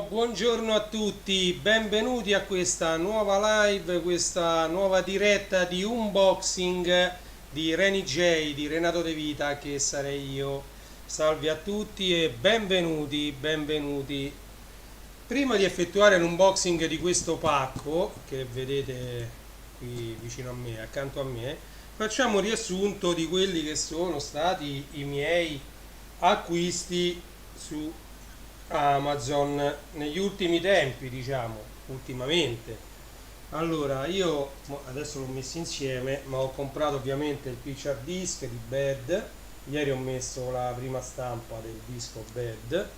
Buongiorno a tutti, benvenuti a questa nuova live, questa nuova diretta di unboxing di Reni J, di Renato De Vita, che sarei io. Salve a tutti e benvenuti. Prima di effettuare l'unboxing di questo pacco, che vedete qui vicino a me, accanto a me, facciamo un riassunto di quelli che sono stati i miei acquisti su Amazon negli ultimi tempi, diciamo, ultimamente. Allora, io adesso l'ho messo insieme, ma ho comprato ovviamente il picture disc di Bad. Ieri ho messo la prima stampa del disco Bad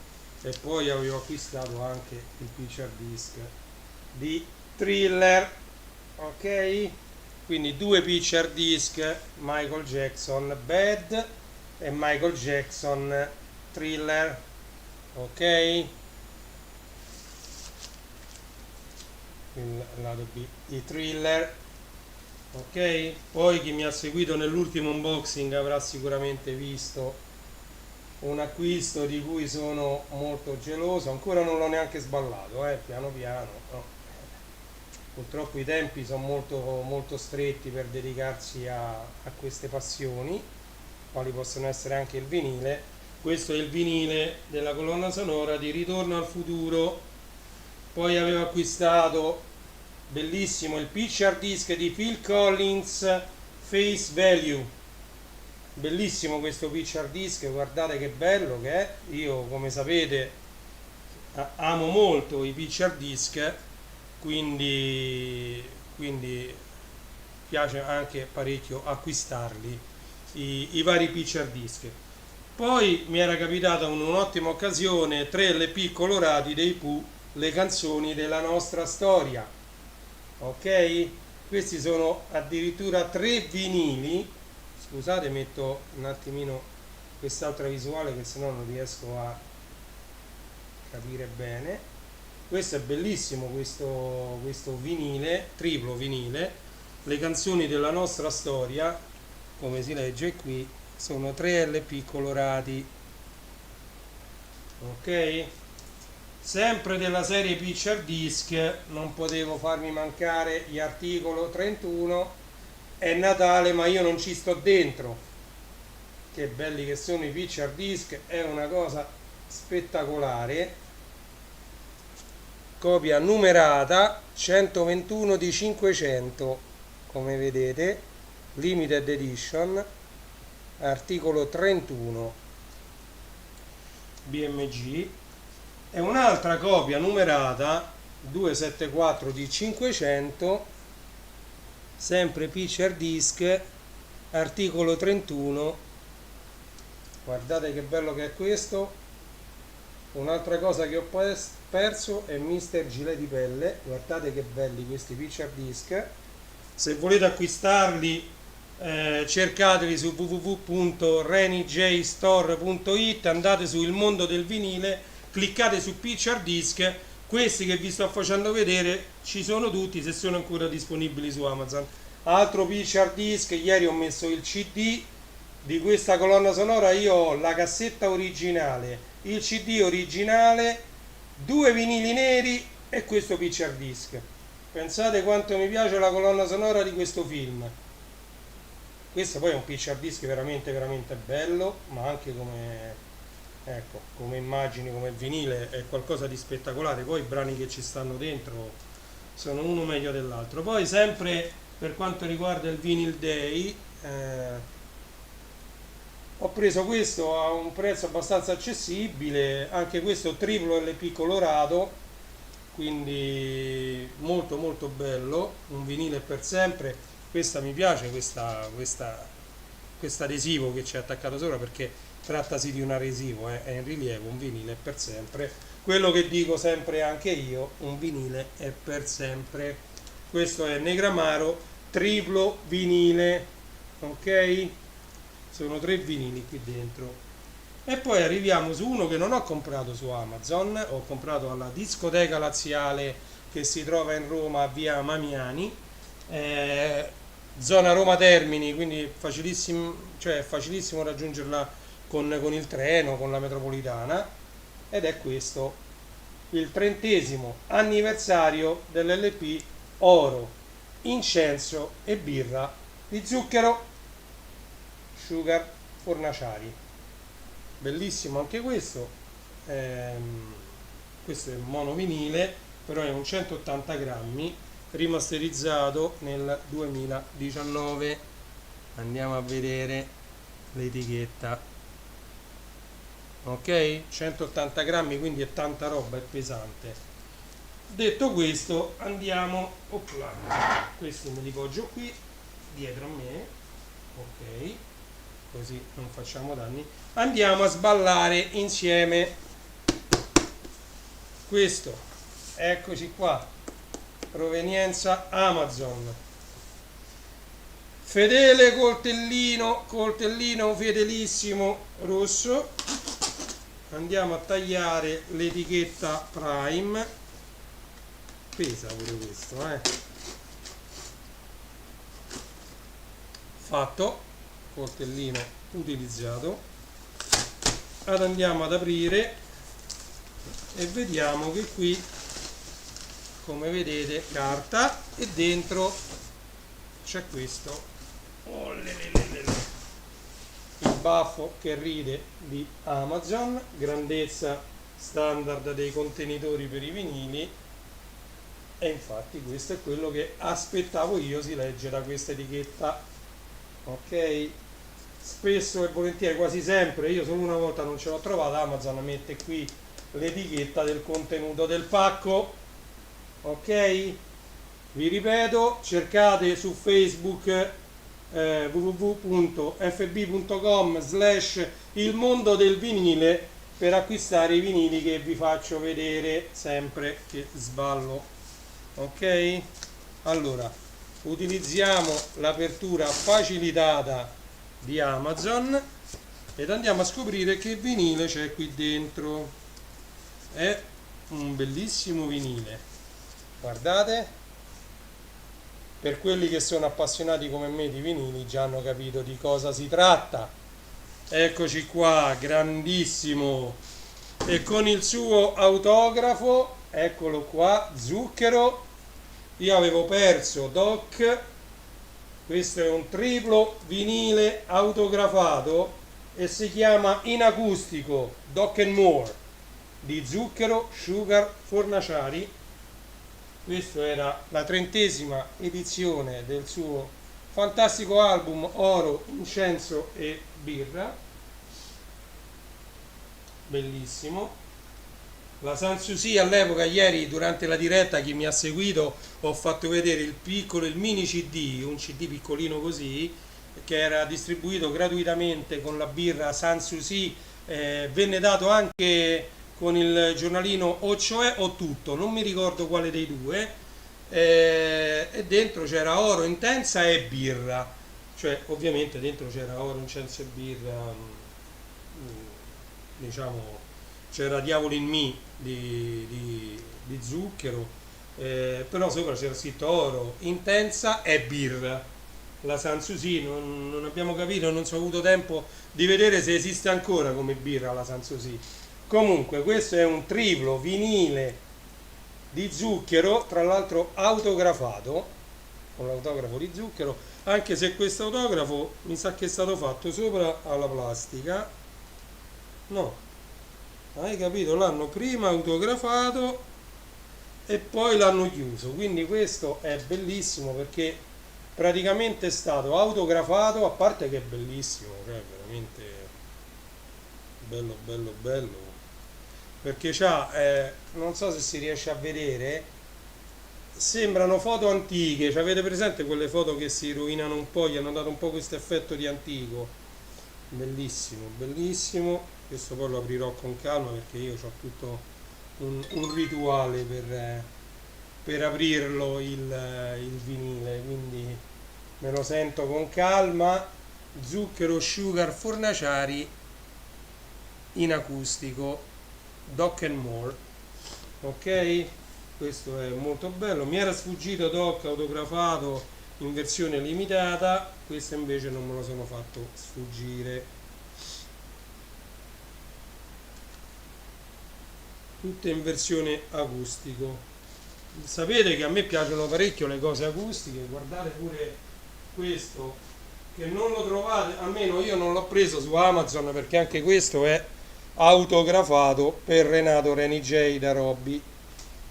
e poi avevo acquistato anche il picture disc di Thriller, ok? Quindi due picture disc, Michael Jackson Bad e Michael Jackson Thriller, ok, il lato B di Thriller, ok. Poi chi mi ha seguito nell'ultimo unboxing avrà sicuramente visto un acquisto di cui sono molto geloso, ancora non l'ho neanche sballato, piano piano, no. Purtroppo i tempi sono molto stretti per dedicarsi a queste passioni, quali possono essere anche il vinile. Questo è il vinile della colonna sonora di Ritorno al futuro. Poi avevo acquistato, bellissimo, il picture disc di Phil Collins, Face Value. Bellissimo questo picture disc, guardate che bello che è. Io, come sapete, amo molto i picture disc, quindi piace anche parecchio acquistarli, i vari picture disc. Poi mi era capitata un'ottima occasione, 3 LP colorati dei Pooh, le canzoni della nostra storia, ok? Questi sono addirittura 3 vinili. Scusate, metto un attimino quest'altra visuale che sennò non riesco a capire bene. Questo è bellissimo, questo vinile, triplo vinile, le canzoni della nostra storia, come si legge qui. Sono 3 LP colorati, ok? Sempre della serie picture disc non potevo farmi mancare gli articolo 31. È Natale ma io non ci sto dentro. Che belli che sono i picture disc, è una cosa spettacolare. Copia numerata 121 di 500, come vedete, limited edition, articolo 31 BMG, e un'altra copia numerata 274 di 500, sempre picture disc, articolo 31. Guardate che bello che è questo. Un'altra cosa che ho perso è Mister Gilet di pelle. Guardate che belli questi picture disc. Se volete acquistarli, cercateli su www.renijstore.it, andate su Il Mondo del Vinile, cliccate su picture disc. Questi che vi sto facendo vedere ci sono tutti, se sono ancora disponibili su Amazon. Altro picture disc, ieri ho messo il CD di questa colonna sonora. Io ho la cassetta originale, il CD originale, 2 vinili neri e questo picture disc. Pensate quanto mi piace la colonna sonora di questo film. Questo poi è un picture disc veramente bello, ma anche come, ecco, come immagini, come vinile è qualcosa di spettacolare. Poi i brani che ci stanno dentro sono uno meglio dell'altro. Poi sempre per quanto riguarda il Vinyl Day, ho preso questo a un prezzo abbastanza accessibile, anche questo triplo LP colorato, quindi molto bello, un vinile per sempre. Questa mi piace, questo adesivo che c'è attaccato sopra, perché trattasi di un adesivo, è in rilievo, un vinile è per sempre. Quello che dico sempre anche io, un vinile è per sempre. Questo è Negramaro triplo vinile, ok? Sono 3 vinili qui dentro. E poi arriviamo su uno che non ho comprato su Amazon, ho comprato alla discoteca laziale che si trova in Roma a via Mamiani, zona Roma Termini, quindi facilissimo, cioè facilissimo raggiungerla con il treno, con la metropolitana, ed è questo il 30° anniversario dell'LP Oro, Incenso e Birra di Zucchero Sugar Fornaciari. Bellissimo anche questo. Questo è monovinile, però è un 180 grammi, rimasterizzato nel 2019. Andiamo a vedere l'etichetta. Ok, 180 grammi, quindi è tanta roba, è pesante. Detto questo, andiamo, opla, questi me li poggio qui dietro a me, ok, così non facciamo danni. Andiamo a sballare insieme questo, eccoci qua, provenienza Amazon, fedele coltellino fedelissimo rosso. Andiamo a tagliare l'etichetta Prime, pesa pure questo, fatto, coltellino utilizzato. Andiamo ad aprire e vediamo che qui, come vedete, carta, e dentro c'è questo, il baffo che ride di Amazon, grandezza standard dei contenitori per i vinili, e infatti questo è quello che aspettavo io si legge da questa etichetta. Ok, spesso e volentieri, quasi sempre, io solo una volta non ce l'ho trovata, Amazon mette qui l'etichetta del contenuto del pacco. Ok, vi ripeto, cercate su Facebook www.fb.com/il mondo del vinile per acquistare i vinili che vi faccio vedere sempre che sballo. Ok, allora utilizziamo l'apertura facilitata di Amazon ed andiamo a scoprire che vinile c'è qui dentro. È un bellissimo vinile, guardate. Per quelli che sono appassionati come me di vinili già hanno capito di cosa si tratta. Eccoci qua, grandissimo, e con il suo autografo, eccolo qua, Zucchero. Io avevo perso Doc, questo è un triplo vinile autografato e si chiama in acustico Doc and More di Zucchero Sugar Fornaciari. Questa era la 30ª edizione del suo fantastico album Oro, Incenso e Birra. Bellissimo. La Sanssouci all'epoca, ieri durante la diretta, chi mi ha seguito, ho fatto vedere il mini CD, un CD piccolino così, che era distribuito gratuitamente con la birra Sanssouci, venne dato anche con il giornalino O Cioè o Tutto, non mi ricordo quale dei due, e dentro c'era Oro, Intensa e Birra, cioè ovviamente dentro c'era Oro, Incenso e Birra, diciamo c'era Diavolo in Me di Zucchero, però sopra c'era scritto Oro, Intensa e Birra. La Sanssouci non abbiamo capito, non sono avuto tempo di vedere se esiste ancora come birra la Sanssouci. Comunque questo è un triplo vinile di Zucchero, tra l'altro autografato con l'autografo di Zucchero, anche se questo autografo mi sa che è stato fatto sopra alla plastica. No, hai capito? L'hanno prima autografato e poi l'hanno chiuso, quindi questo è bellissimo perché praticamente è stato autografato, a parte che è bellissimo, cioè veramente bello bello bello, perché c'ha, non so se si riesce a vedere, sembrano foto antiche, cioè, avete presente quelle foto che si rovinano un po', gli hanno dato un po' questo effetto di antico. Bellissimo, bellissimo. Questo poi lo aprirò con calma perché io ho tutto un rituale per aprirlo il vinile, quindi me lo sento con calma. Zucchero Sugar Fornaciari in acustico Doc and More. Ok, questo è molto bello. Mi era sfuggito Doc autografato in versione limitata, questo invece non me lo sono fatto sfuggire. tutte in versione acustico. Sapete che a me piacciono parecchio le cose acustiche, guardate pure questo, che non lo trovate, almeno io non l'ho preso su Amazon, perché anche questo è autografato per Renato Reni J da Robby.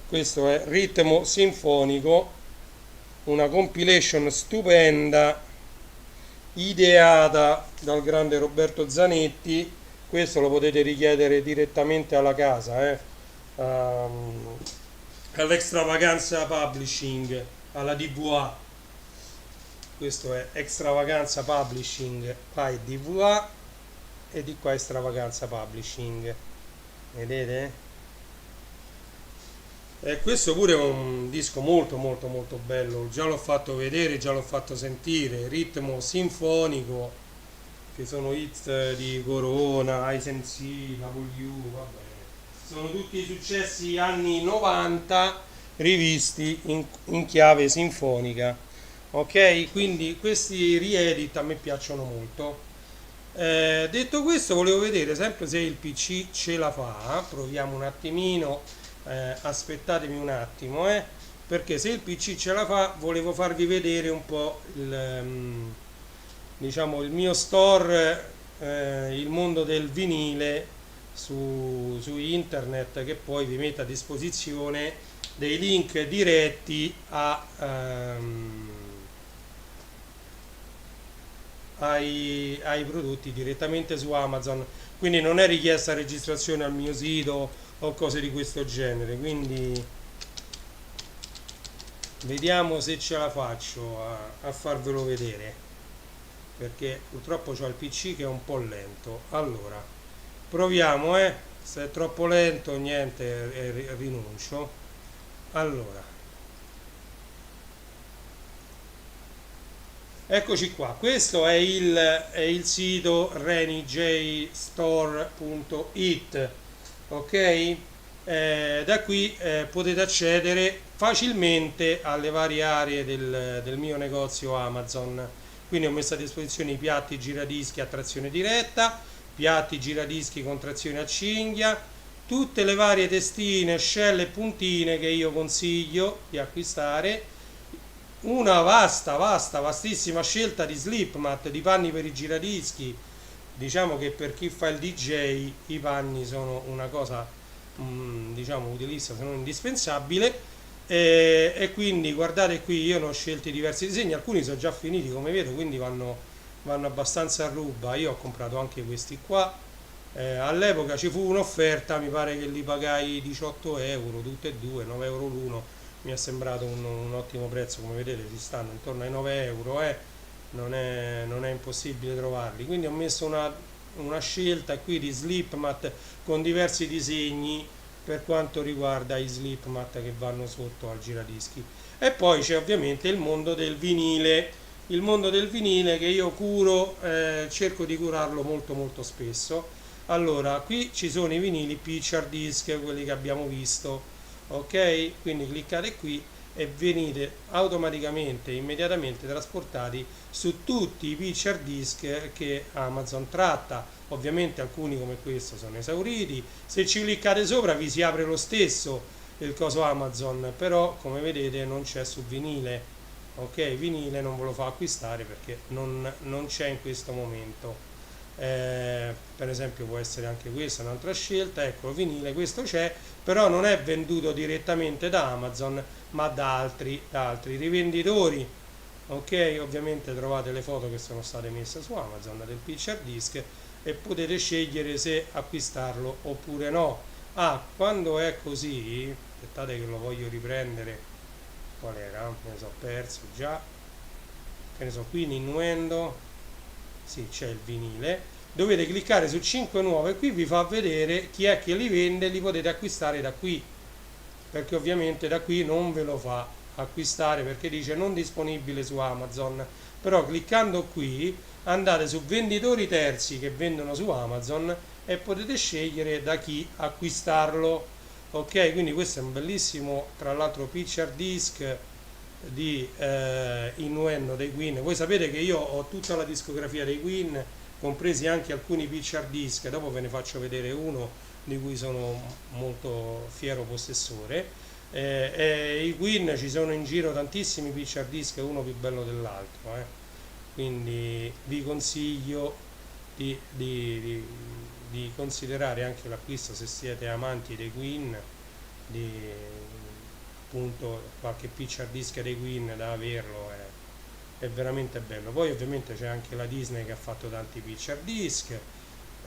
Questo è Ritmo Sinfonico, una compilation stupenda ideata dal grande Roberto Zanetti. Questo lo potete richiedere direttamente alla casa, all'Extravaganza Publishing, alla DVA. Questo è Extravaganza Publishing by DVA e di qua Extravaganza Publishing, vedete? E questo pure è un disco molto molto molto bello, già l'ho fatto vedere, già l'ho fatto sentire, ritmo sinfonico, che sono hit di Corona, I Sensi, la Voglio, vabbè. Sono tutti successi anni 90 rivisti in chiave sinfonica. Ok, quindi questi riedit a me piacciono molto. Detto questo, volevo vedere sempre se il PC ce la fa. Proviamo un attimino, aspettatemi un attimo, perché se il PC ce la fa, volevo farvi vedere un po' diciamo, il mio store, il mondo del vinile su internet, che poi vi mette a disposizione dei link diretti ai prodotti direttamente su Amazon, quindi non è richiesta registrazione al mio sito o cose di questo genere. Quindi vediamo se ce la faccio a farvelo vedere, perché purtroppo ho il PC che è un po' lento. Allora proviamo, se è troppo lento niente, rinuncio. Allora, eccoci qua, questo è il sito renijstore.it, ok? Da qui potete accedere facilmente alle varie aree del mio negozio Amazon. Quindi ho messo a disposizione i piatti giradischi a trazione diretta, piatti giradischi con trazione a cinghia, tutte le varie testine, scelle e puntine che io consiglio di acquistare, una vastissima scelta di slip mat, di panni per i giradischi. Diciamo che per chi fa il DJ i panni sono una cosa, diciamo, utilissima, se non indispensabile. E quindi guardate qui, io ne ho scelti diversi disegni, alcuni sono già finiti come vedo, quindi vanno abbastanza a ruba. Io ho comprato anche questi qua. All'epoca ci fu un'offerta, mi pare che li pagai 18 euro tutte e due, 9 euro l'uno. Mi è sembrato un ottimo prezzo, come vedete ci stanno intorno ai 9 euro, non è impossibile trovarli. Quindi ho messo una scelta qui di slip mat con diversi disegni per quanto riguarda i slip mat che vanno sotto al giradischi. E poi c'è ovviamente il mondo del vinile, che io curo, cerco di curarlo molto molto spesso. Allora, qui ci sono i vinili picture disc, quelli che abbiamo visto, ok? Quindi cliccate qui e venite automaticamente, immediatamente trasportati su tutti i picture disc che Amazon tratta. Ovviamente alcuni come questo sono esauriti, se ci cliccate sopra vi si apre lo stesso il coso Amazon, però come vedete non c'è su vinile, ok? Vinile non ve lo fa acquistare perché non c'è in questo momento. Per esempio può essere anche questa un'altra scelta, ecco, vinile, questo c'è, però non è venduto direttamente da Amazon ma da altri rivenditori, ok? Ovviamente trovate le foto che sono state messe su Amazon del picture disc e potete scegliere se acquistarlo oppure no. Quando è così, aspettate che lo voglio riprendere, qual era? Me ne sono perso già, che ne so, qui in innuendo, sì, c'è il vinile, dovete cliccare su 5 nuove, qui vi fa vedere chi è che li vende, li potete acquistare da qui, perché ovviamente da qui non ve lo fa acquistare perché dice non disponibile su Amazon. Però cliccando qui andate su venditori terzi che vendono su Amazon e potete scegliere da chi acquistarlo, ok? Quindi questo è un bellissimo, tra l'altro, picture disc di Innuendo dei Queen. Voi sapete che io ho tutta la discografia dei Queen, compresi anche alcuni picture disc, dopo ve ne faccio vedere uno di cui sono molto fiero possessore. I Queen ci sono in giro tantissimi picture disc, uno più bello dell'altro, quindi vi consiglio di considerare anche l'acquisto, se siete amanti dei Queen, di appunto qualche picture disc dei Queen da averlo, è veramente bello. Poi ovviamente c'è anche la Disney che ha fatto tanti picture disc,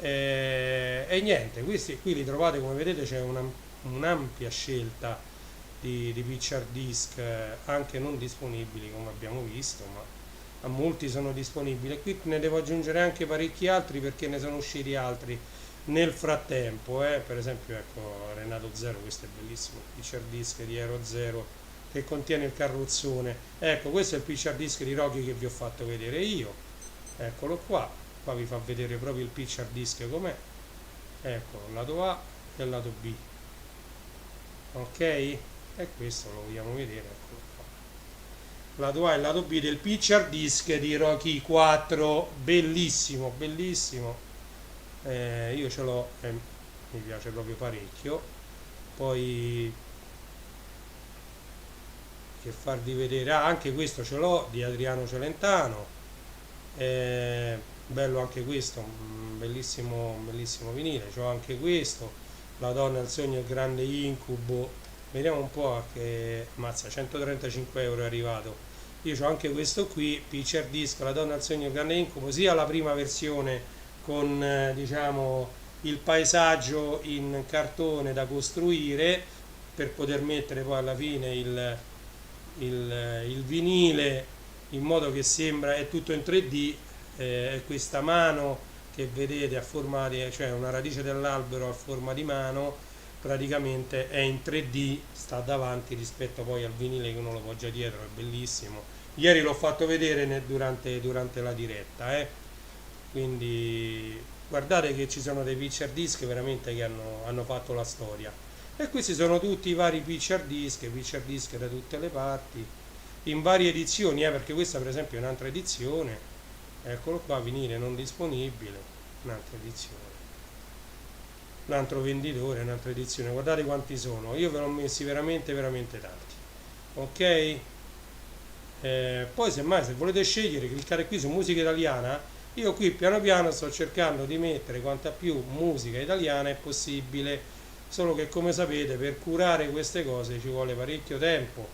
e niente, questi qui li trovate, come vedete c'è un'ampia scelta di picture disc, anche non disponibili come abbiamo visto, ma a molti sono disponibili. E qui ne devo aggiungere anche parecchi altri perché ne sono usciti altri nel frattempo, per esempio ecco Renato Zero, questo è bellissimo, picture disc di Aero Zero che contiene il carrozzone. Ecco, questo è il picture disc di Rocky che vi ho fatto vedere io, eccolo qua. Qua vi fa vedere proprio il picture disc com'è, ecco il lato A e il lato B, ok, e questo lo vogliamo vedere, eccolo qua, lato A e lato B del picture disc di Rocky 4, bellissimo bellissimo. Io ce l'ho, mi piace proprio parecchio. Poi che farvi vedere, anche questo ce l'ho di Adriano Celentano, bello anche questo, bellissimo bellissimo vinile. C'ho anche questo, La donna, il sogno, il grande incubo, vediamo un po', che mazza, 135 euro è arrivato. Io ho anche questo qui, picture disc, La donna, il sogno, il grande incubo, sia la prima versione con diciamo il paesaggio in cartone da costruire per poter mettere poi alla fine il vinile, in modo che sembra è tutto in 3D. Questa mano che vedete a forma di, cioè una radice dell'albero a forma di mano, praticamente è in 3D, sta davanti rispetto poi al vinile che uno lo poggia dietro, è bellissimo. Ieri l'ho fatto vedere durante la diretta, quindi guardate che ci sono dei picture disc veramente che hanno fatto la storia. E questi sono tutti i vari picture disc da tutte le parti, in varie edizioni, perché questa per esempio è un'altra edizione, eccolo qua, vinile non disponibile, un'altra edizione, un altro venditore, un'altra edizione, guardate quanti sono, io ve l'ho messi veramente veramente tanti, ok? Poi semmai se volete scegliere, cliccate qui su musica italiana. Io qui piano piano sto cercando di mettere quanta più musica italiana è possibile, solo che come sapete per curare queste cose ci vuole parecchio tempo.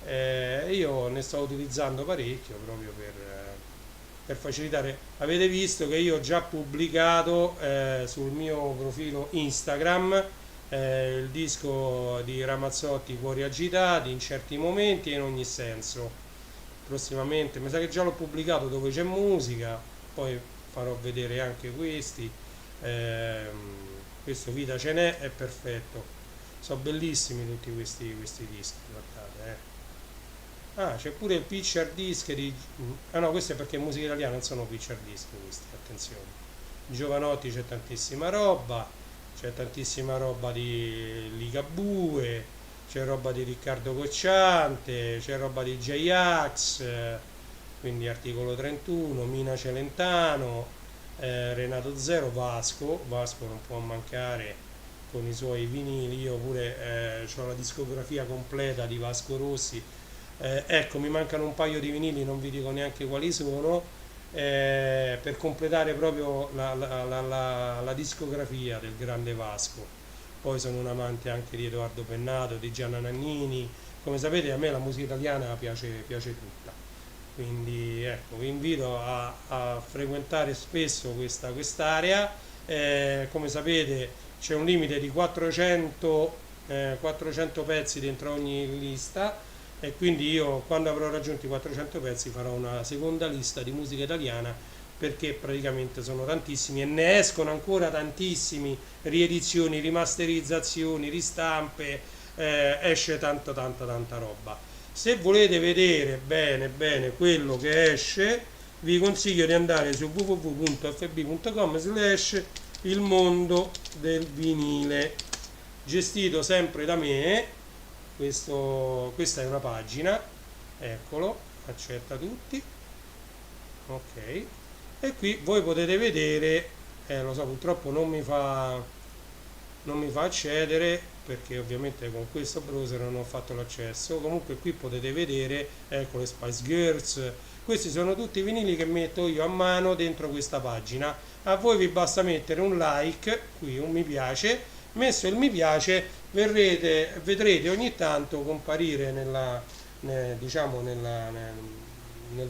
Io ne sto utilizzando parecchio proprio per facilitare. Avete visto che io ho già pubblicato sul mio profilo Instagram il disco di Ramazzotti, Cuori agitati, in certi momenti e in ogni senso. Prossimamente, mi sa che già l'ho pubblicato, dove c'è musica, poi farò vedere anche questi. Questo Vita ce n'è, è perfetto, sono bellissimi tutti questi dischi, guardate. Ah, c'è pure il picture disc di... Ah no, questo è perché è musica italiana, non sono picture disc questi, attenzione. Giovanotti c'è tantissima roba di Ligabue, c'è roba di Riccardo Cocciante, c'è roba di J-Ax, quindi Articolo 31, Mina Celentano, Renato Zero, Vasco non può mancare con i suoi vinili. Io pure ho la discografia completa di Vasco Rossi. Ecco, mi mancano un paio di vinili, non vi dico neanche quali sono, per completare proprio la discografia del grande Vasco. Poi sono un amante anche di Edoardo Pennato, di Gianna Nannini. Come sapete a me la musica italiana piace tutta, quindi ecco, vi invito a frequentare spesso quest'area. Come sapete c'è un limite di 400 pezzi dentro ogni lista, e quindi io quando avrò raggiunto i 400 pezzi farò una seconda lista di musica italiana, perché praticamente sono tantissimi e ne escono ancora tantissimi, riedizioni, rimasterizzazioni, ristampe, esce tanta roba. Se volete vedere bene quello che esce, vi consiglio di andare su www.fb.com/, il mondo del vinile, gestito sempre da me. Questa è una pagina, eccolo, accetta tutti, ok, e qui voi potete vedere, lo so purtroppo non mi fa non mi fa accedere perché ovviamente con questo browser non ho fatto l'accesso. Comunque qui potete vedere, ecco, le Spice Girls. Questi sono tutti i vinili che metto io a mano dentro questa pagina. A voi vi basta mettere un like, qui un mi piace. Messo il mi piace, vedrete ogni tanto comparire diciamo nel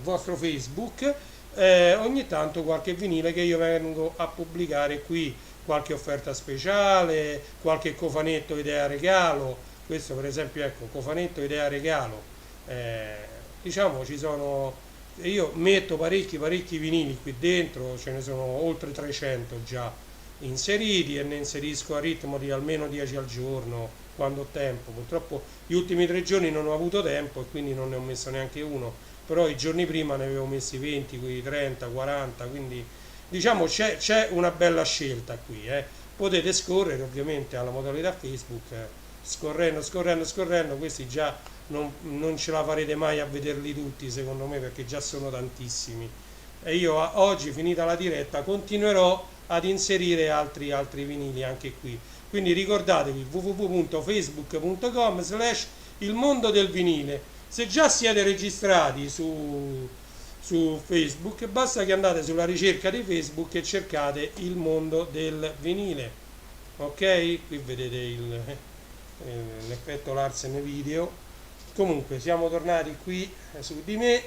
vostro Facebook, ogni tanto qualche vinile che io vengo a pubblicare qui, qualche offerta speciale, qualche cofanetto idea regalo. Questo per esempio, ecco, cofanetto idea regalo. Diciamo ci sono, io metto parecchi vinili qui dentro, ce ne sono oltre 300 già inseriti, e ne inserisco a ritmo di almeno 10 al giorno quando ho tempo. Purtroppo gli ultimi 3 giorni non ho avuto tempo e quindi non ne ho messo neanche uno, però i giorni prima ne avevo messi 20, quindi 30, 40, quindi diciamo c'è una bella scelta qui. Potete scorrere ovviamente alla modalità Facebook, scorrendo, questi già non ce la farete mai a vederli tutti secondo me, perché già sono tantissimi, e io oggi, finita la diretta, continuerò ad inserire altri vinili anche qui. Quindi ricordatevi www.facebook.com/il mondo del vinile. Se già siete registrati su Facebook, basta che andate sulla ricerca di Facebook e cercate il mondo del vinile. Ok? Qui vedete l'effetto Larsen video. Comunque siamo tornati qui su di me,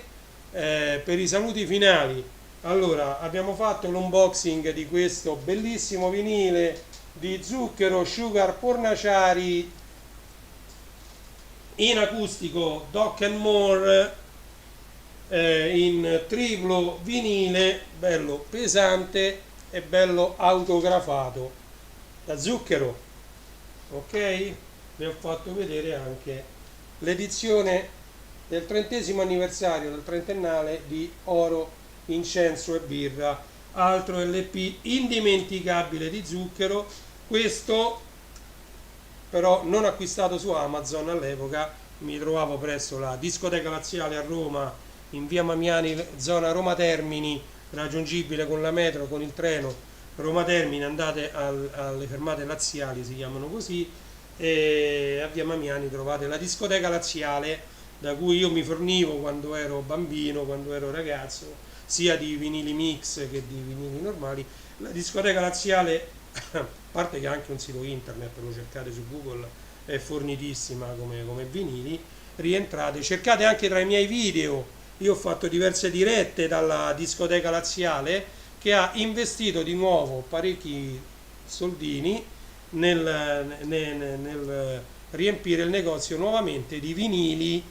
per i saluti finali. Allora, abbiamo fatto l'unboxing di questo bellissimo vinile di Zucchero Sugar Pornaciari in acustico Dock and More, in triplo vinile, bello pesante e bello autografato da Zucchero. Ok? Vi ho fatto vedere anche l'edizione del 30° anniversario, del trentennale di Oro, Incenso e Birra, altro LP indimenticabile di Zucchero. Questo però non acquistato su Amazon all'epoca, mi trovavo presso la discoteca laziale a Roma, in via Mamiani, zona Roma Termini, raggiungibile con la metro, con il treno Roma Termini, andate alle fermate laziali, si chiamano così, e a via Mamiani trovate la discoteca laziale da cui io mi fornivo quando ero bambino, quando ero ragazzo, sia di vinili mix che di vinili normali. La discoteca laziale, a parte che ha anche un sito internet, lo cercate su Google, è fornitissima come vinili. Rientrate, cercate anche tra i miei video, io ho fatto diverse dirette dalla discoteca laziale, che ha investito di nuovo parecchi soldini nel riempire il negozio nuovamente di vinili,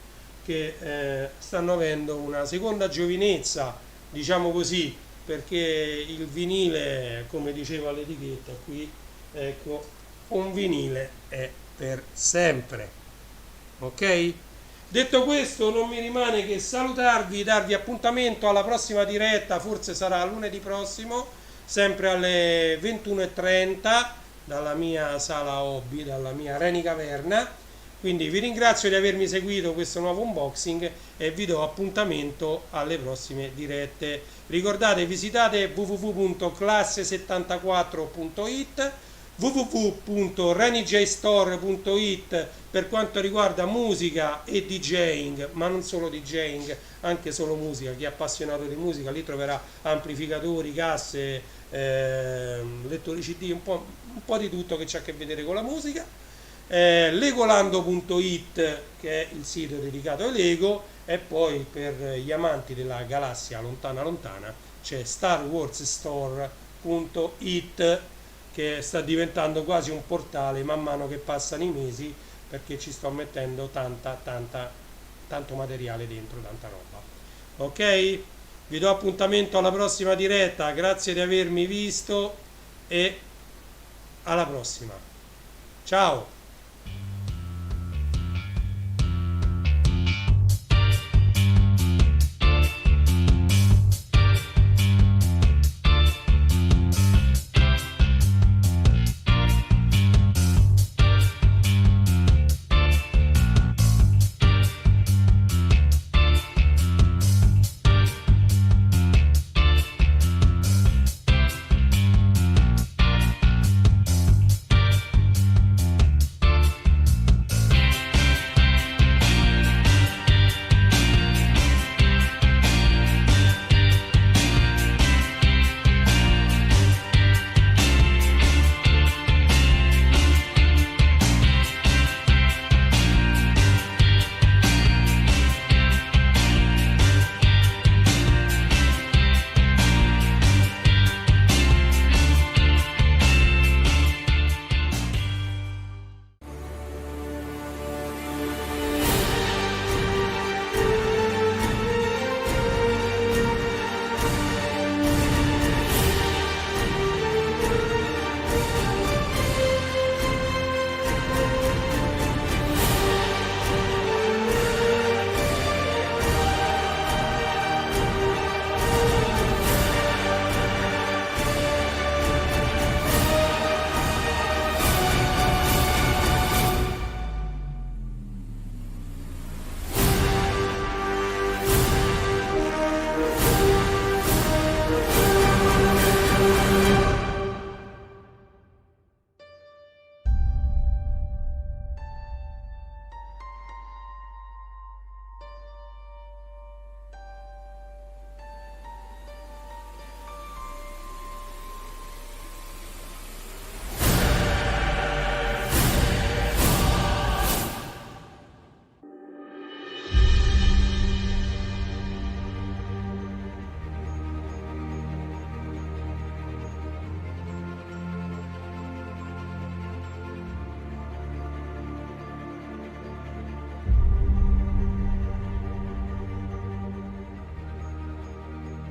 che stanno avendo una seconda giovinezza, diciamo così, perché il vinile, come diceva l'etichetta qui, ecco, un vinile è per sempre. Ok? Detto questo, non mi rimane che salutarvi, darvi appuntamento alla prossima diretta, forse sarà lunedì prossimo, sempre alle 21:30, dalla mia sala hobby, dalla mia Reni Caverna. Quindi vi ringrazio di avermi seguito questo nuovo unboxing e vi do appuntamento alle prossime dirette. Ricordate, visitate www.classe74.it, www.renijstore.it per quanto riguarda musica e DJing, ma non solo DJing, anche solo musica. Chi è appassionato di musica lì troverà amplificatori, casse, lettori CD, un po' di tutto che c'ha a che vedere con la musica. Legolando.it, che è il sito dedicato ai Lego, e poi per gli amanti della galassia lontana lontana c'è StarWarsStore.it, che sta diventando quasi un portale man mano che passano i mesi, perché ci sto mettendo tanto materiale dentro, tanta roba. Ok? Vi do appuntamento alla prossima diretta, grazie di avermi visto e alla prossima. Ciao!